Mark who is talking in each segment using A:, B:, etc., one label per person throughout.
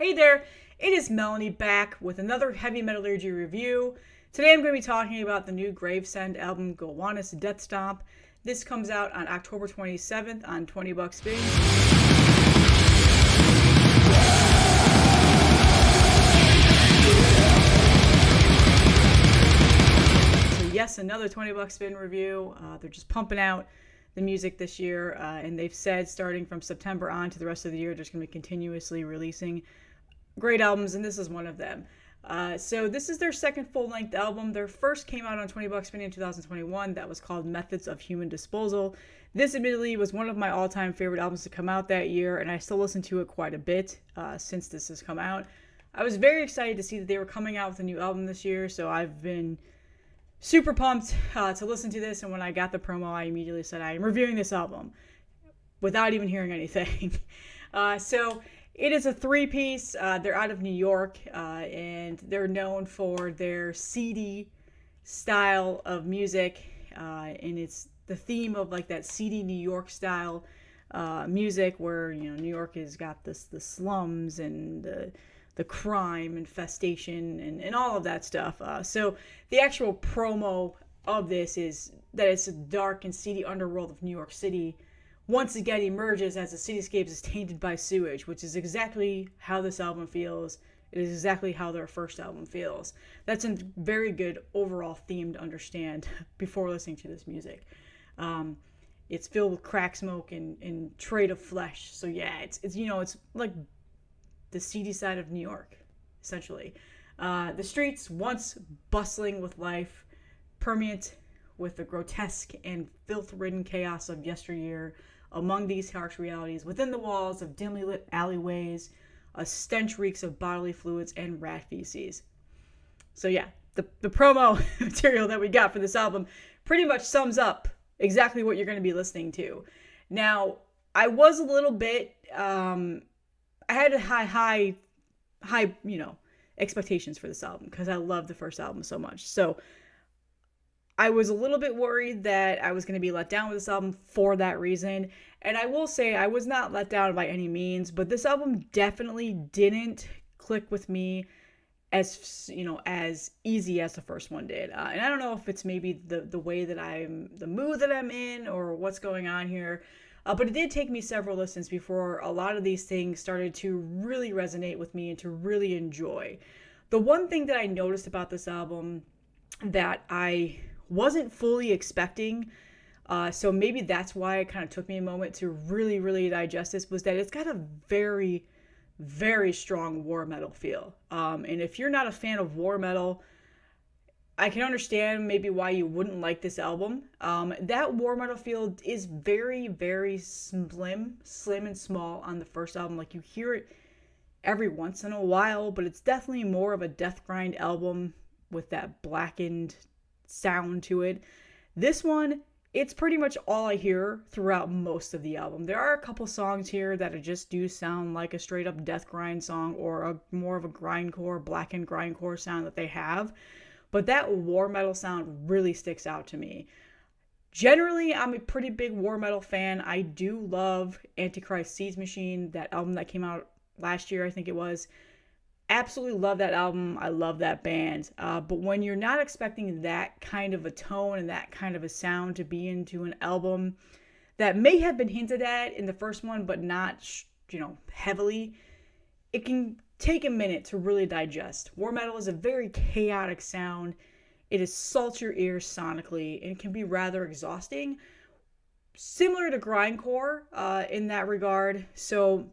A: Hey there, it is Melanie back with another heavy metallurgy review. Today I'm going to be talking about the new Gravesend album, Gowanus Death Stomp. This comes out on October 27th on $20 spins. So yes, another $20 spin review. They're just pumping out the music this year, and they've said starting from September on to the rest of the year, they're just going to be continuously releasing great albums, and this is one of them. So this is their second full-length album. Their first came out on $20 spinning in 2021. That was called Methods of Human Disposal. This admittedly was one of my all-time favorite albums to come out that year, and I still listen to it quite a bit since this has come out. I was very excited to see that they were coming out with a new album this year, so I've been super pumped to listen to this, and when I got the promo, I immediately said I am reviewing this album without even hearing anything. So it is a three-piece. They're out of New York, and they're known for their seedy style of music, and it's the theme of like that seedy New York style music where, you know, New York has got the slums and the crime infestation and all of that stuff. So the actual promo of this is that it's a dark and seedy underworld of New York City once again emerges as the cityscape is tainted by sewage, which is exactly how this album feels. It is exactly how their first album feels. That's a very good overall theme to understand before listening to this music. It's filled with crack smoke and trade of flesh. So yeah, it's like the seedy side of New York, essentially. The streets, once bustling with life, permeate with the grotesque and filth-ridden chaos of yesteryear. Among these harsh realities, within the walls of dimly lit alleyways, a stench reeks of bodily fluids and rat feces. So yeah, the promo material that we got for this album pretty much sums up exactly what you're going to be listening to. Now, I was a little bit, I had high, expectations for this album because I love the first album so much. So I was a little bit worried that I was going to be let down with this album for that reason. And I will say I was not let down by any means, but this album definitely didn't click with me as easy as the first one did. And I don't know if it's maybe the way that the mood that I'm in or what's going on here. But it did take me several listens before a lot of these things started to really resonate with me and to really enjoy. The one thing that I noticed about this album that I wasn't fully expecting, so maybe that's why it kind of took me a moment to really, really digest this, was that it's got a very, very strong war metal feel. And if you're not a fan of war metal, I can understand maybe why you wouldn't like this album. That war metal feel is very, very slim and small on the first album. Like, you hear it every once in a while, but it's definitely more of a death grind album with that blackened sound to it. This one, it's pretty much all I hear throughout most of the album. There are a couple songs here that just do sound like a straight up death grind song or a more of a grindcore, blackened grindcore sound that they have. But that war metal sound really sticks out to me. Generally, I'm a pretty big war metal fan. I do love Antichrist Siege Machine, that album that came out last year, I think it was. Absolutely love that album. I love that band. But when you're not expecting that kind of a tone and that kind of a sound to be into an album that may have been hinted at in the first one, but not, heavily, it can take a minute to really digest. War metal is a very chaotic sound. It assaults your ears sonically and can be rather exhausting. Similar to grindcore in that regard. So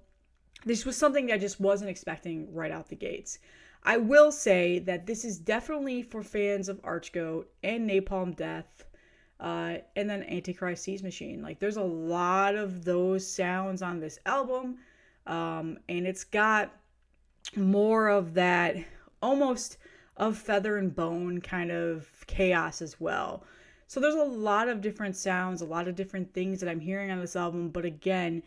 A: this was something I just wasn't expecting right out the gates. I will say that this is definitely for fans of Archgoat and Napalm Death, and then Antichrist Siege Machine. Like, there's a lot of those sounds on this album, and it's got more of that almost of feather and bone kind of chaos as well. So there's a lot of different sounds, a lot of different things that I'm hearing on this album, but again,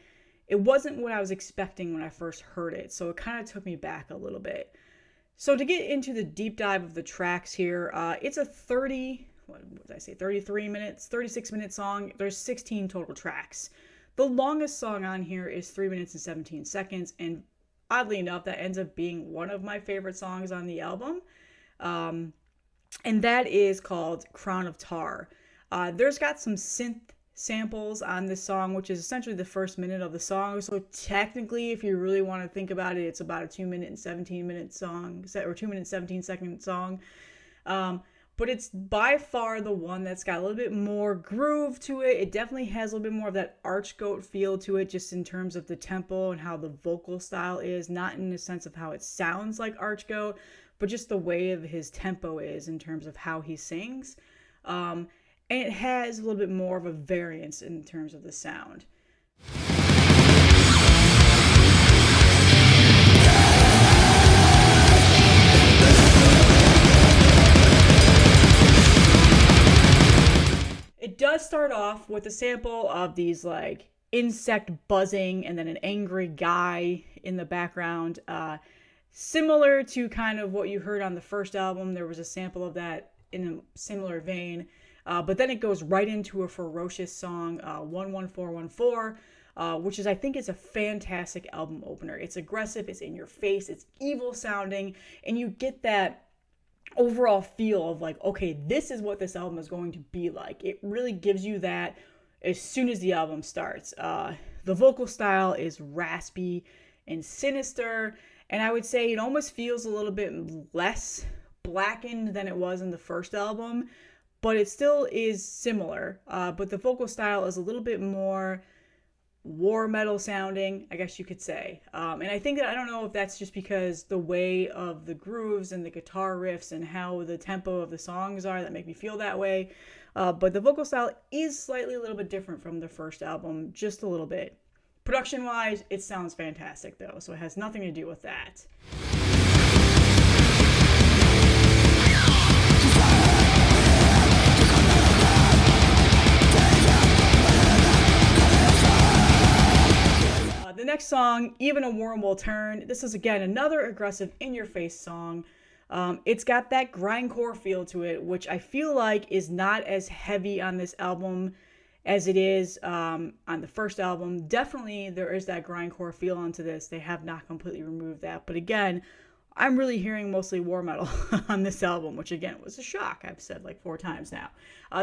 A: it wasn't what I was expecting when I first heard it, so it kind of took me back a little bit. So to get into the deep dive of the tracks here, it's a 36-minute song. There's 16 total tracks. The longest song on here is 3 minutes and 17 seconds, and oddly enough, that ends up being one of my favorite songs on the album. And that is called Crown of Tar. There's got some synth samples on this song, which is essentially the first minute of the song. So technically, if you really want to think about it, it's about a 2-minute and 17-minute song, or 2-minute 17-second song. But it's by far the one that's got a little bit more groove to it. It definitely has a little bit more of that arch goat feel to it, just in terms of the tempo and how the vocal style is, not in the sense of how it sounds like arch goat, but just the way of his tempo is in terms of how he sings. And it has a little bit more of a variance in terms of the sound. It does start off with a sample of these like insect buzzing and then an angry guy in the background. Similar to kind of what you heard on the first album, there was a sample of that in a similar vein. But then it goes right into a ferocious song, 11414, which is, I think, is a fantastic album opener. It's aggressive, it's in your face, it's evil sounding, and you get that overall feel of like, okay, this is what this album is going to be like. It really gives you that as soon as the album starts. The vocal style is raspy and sinister, and I would say it almost feels a little bit less blackened than it was in the first album, but it still is similar. But the vocal style is a little bit more war metal sounding, I guess you could say. And I think that, I don't know if that's just because the way of the grooves and the guitar riffs and how the tempo of the songs are that make me feel that way. But the vocal style is slightly a little bit different from the first album, just a little bit. Production wise, it sounds fantastic though, so it has nothing to do with that. The next song, Even a Worm Will Turn. This is, again, another aggressive, in-your-face song. It's got that grindcore feel to it, which I feel like is not as heavy on this album as it is on the first album. Definitely, there is that grindcore feel onto this. They have not completely removed that. But again, I'm really hearing mostly war metal on this album, which, again, was a shock. I've said like 4 times now.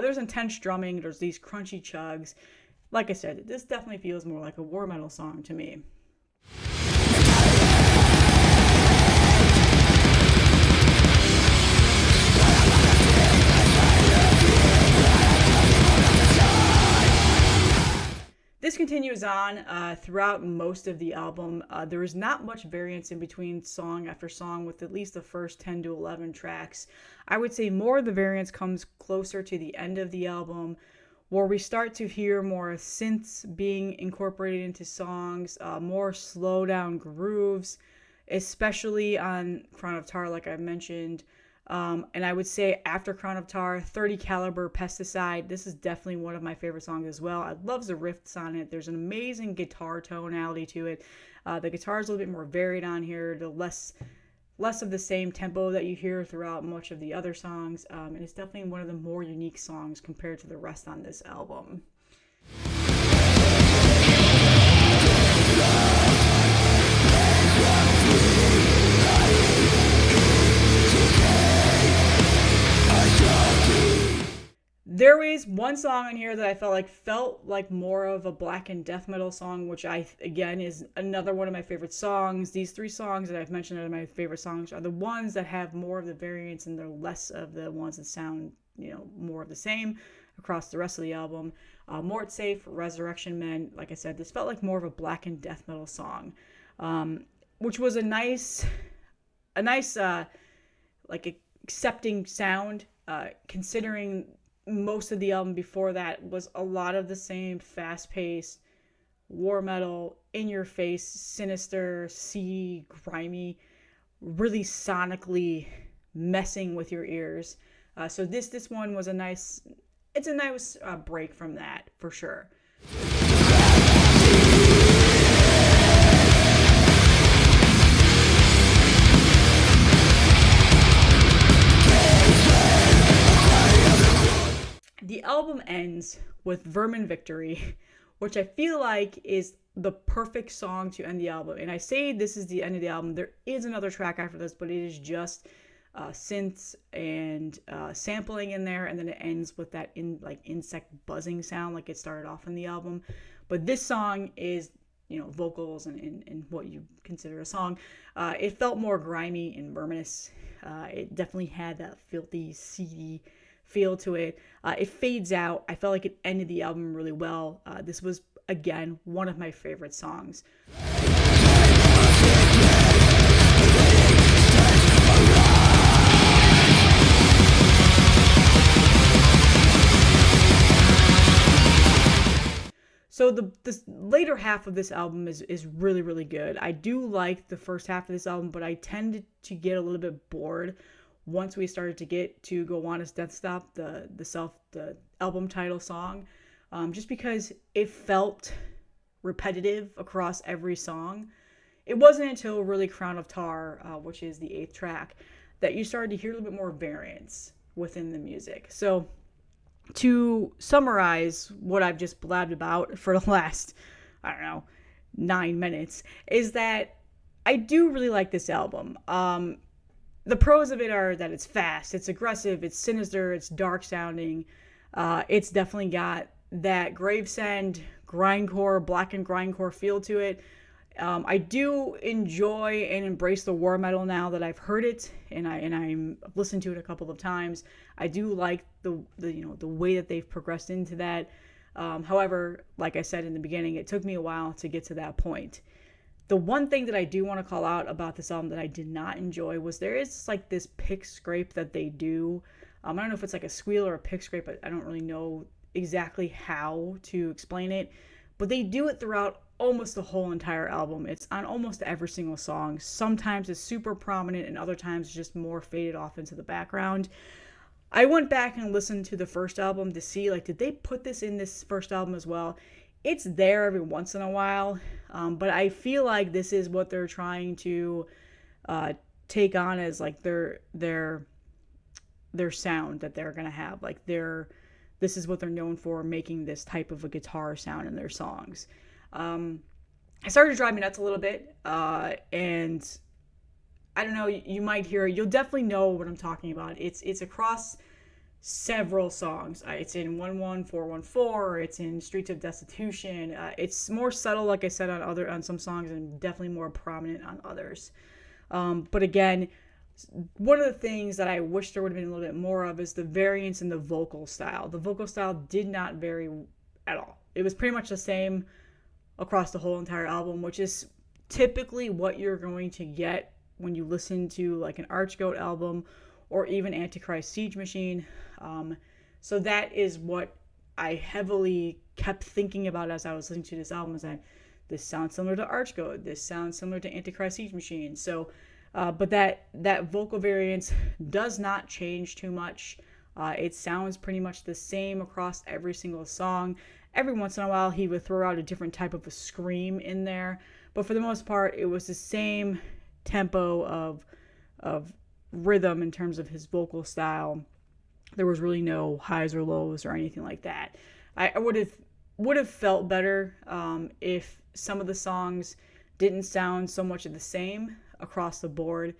A: There's intense drumming. There's these crunchy chugs. Like I said, this definitely feels more like a war metal song to me. This continues on throughout most of the album. There is not much variance in between song after song with at least the first 10 to 11 tracks. I would say more of the variance comes closer to the end of the album, where we start to hear more synths being incorporated into songs, more slow down grooves, especially on Crown of Tar, like I mentioned. And I would say after Crown of Tar, 30 Caliber Pesticide, this is definitely one of my favorite songs as well. I love the riffs on it. There's an amazing guitar tonality to it. The guitar is a little bit more varied on here, the less of the same tempo that you hear throughout much of the other songs, and it's definitely one of the more unique songs compared to the rest on this album. There is one song on here that I felt like more of a blackened death metal song, which again is another one of my favorite songs. These 3 songs that I've mentioned are my favorite songs are the ones that have more of the variance and they're less of the ones that sound, more of the same across the rest of the album. Mort Safe, Resurrection Men. Like I said, this felt like more of a blackened death metal song, which was a nice, accepting sound, considering most of the album before that was a lot of the same fast-paced war metal, in-your-face, sinister, seedy, grimy, really sonically messing with your ears. So this one was a nice break from that for sure. The album ends with Vermin Victory, which I feel like is the perfect song to end the album. And I say this is the end of the album. There is another track after this, but it is just synths and sampling in there, and then it ends with that insect buzzing sound like it started off in the album. But this song is, vocals and what you consider a song. It felt more grimy and verminous. It definitely had that filthy, seedy feel to it. It fades out. I felt like it ended the album really well. This was, again, one of my favorite songs. So the later half of this album is really, really good. I do like the first half of this album, but I tended to get a little bit bored once we started to get to Gowanus Death Stop, the album title song, just because it felt repetitive across every song. It wasn't until really Crown of Tar, which is the 8th track, that you started to hear a little bit more variance within the music. So to summarize what I've just blabbed about for the last, 9 minutes, is that I do really like this album. The pros of it are that it's fast, it's aggressive, it's sinister, it's dark sounding. It's definitely got that Gravesend grindcore, blackened grindcore feel to it. I do enjoy and embrace the war metal now that I've heard it and I've listened to it a couple of times. I do like the way that they've progressed into that. However, like I said in the beginning, it took me a while to get to that point. The one thing that I do want to call out about this album that I did not enjoy was there is like this pick scrape that they do. I don't know if it's like a squeal or a pick scrape, but I don't really know exactly how to explain it. But they do it throughout almost the whole entire album. It's on almost every single song. Sometimes it's super prominent and other times it's just more faded off into the background. I went back and listened to the first album to see, did they put this in this first album as well? It's there every once in a while, but I feel like this is what they're trying to take on as their sound that they're gonna have. This is what they're known for, making this type of a guitar sound in their songs. It started to drive me nuts a little bit, and I don't know, you might hear it. You'll definitely know what I'm talking about. It's across several songs. It's in 11414, it's in Streets of Destitution. It's more subtle, like I said, on some songs, and definitely more prominent on others. But again, one of the things that I wish there would have been a little bit more of is the variance in the vocal style. The vocal style did not vary at all. It was pretty much the same across the whole entire album, which is typically what you're going to get when you listen to an Archgoat album or even Antichrist Siege Machine. So that is what I heavily kept thinking about as I was listening to this album, is that this sounds similar to Archgoat, this sounds similar to Antichrist Siege Machine. So but that vocal variance does not change too much. It sounds pretty much the same across every single song. Every once in a while, he would throw out a different type of a scream in there, but for the most part, it was the same tempo of rhythm in terms of his vocal style. There was really no highs or lows or anything like that. I would have felt better if some of the songs didn't sound so much of the same across the board.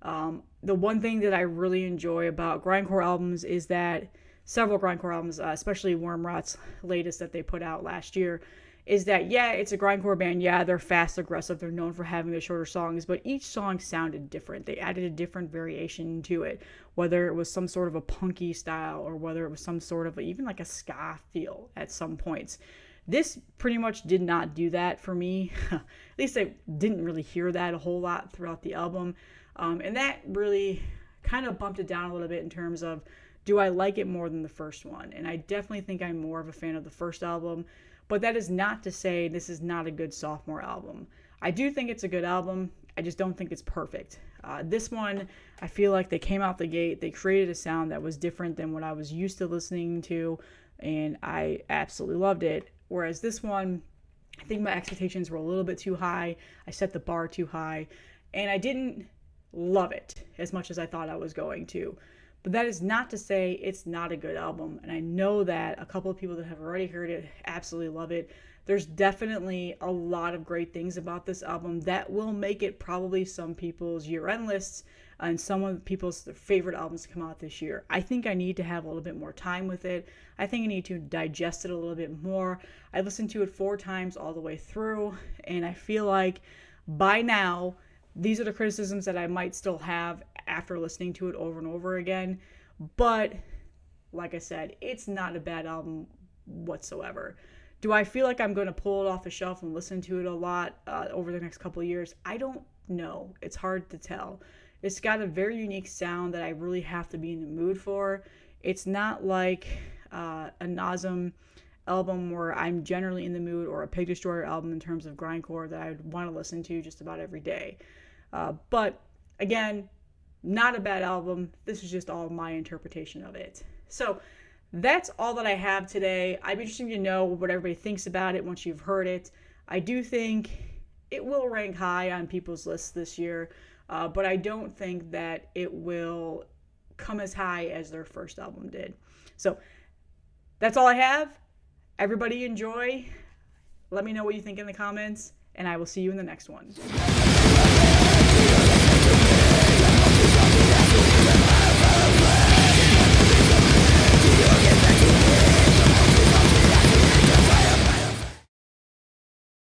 A: The one thing that I really enjoy about grindcore albums is that several grindcore albums, especially Wormrot's latest that they put out last year, is that, yeah, it's a grindcore band. Yeah, they're fast, aggressive. They're known for having the shorter songs, but each song sounded different. They added a different variation to it, whether it was some sort of a punky style or whether it was some sort of even a ska feel at some points. This pretty much did not do that for me. At least I didn't really hear that a whole lot throughout the album. And that really kind of bumped it down a little bit in terms of, do I like it more than the first one? And I definitely think I'm more of a fan of the first album. But that is not to say this is not a good sophomore album. I do think it's a good album. I just don't think it's perfect. This one, I feel like they came out the gate. They created a sound that was different than what I was used to listening to. And I absolutely loved it. Whereas this one, I think my expectations were a little bit too high. I set the bar too high. And I didn't love it as much as I thought I was going to. But that is not to say it's not a good album. And I know that a couple of people that have already heard it absolutely love it. There's definitely a lot of great things about this album that will make it probably some people's year-end lists and some of people's favorite albums to come out this year. I think I need to have a little bit more time with it. I think I need to digest it a little bit more. I listened to it 4 times all the way through, and I feel like by now, these are the criticisms that I might still have after listening to it over and over again. But like I said, it's not a bad album whatsoever. Do I feel like I'm going to pull it off the shelf and listen to it a lot over the next couple of years? I don't know. It's hard to tell. It's got a very unique sound that I really have to be in the mood for. It's not like a Nasm album where I'm generally in the mood, or a Pig Destroyer album in terms of grindcore that I would want to listen to just about every day. But again, not a bad album. This is just all my interpretation of it. So that's all that I have today. I'd be interested to know what everybody thinks about it once you've heard it. I do think it will rank high on people's lists this year, but I don't think that it will come as high as their first album did. So that's all I have. Everybody enjoy. Let me know what you think in the comments, and I will see you in the next one.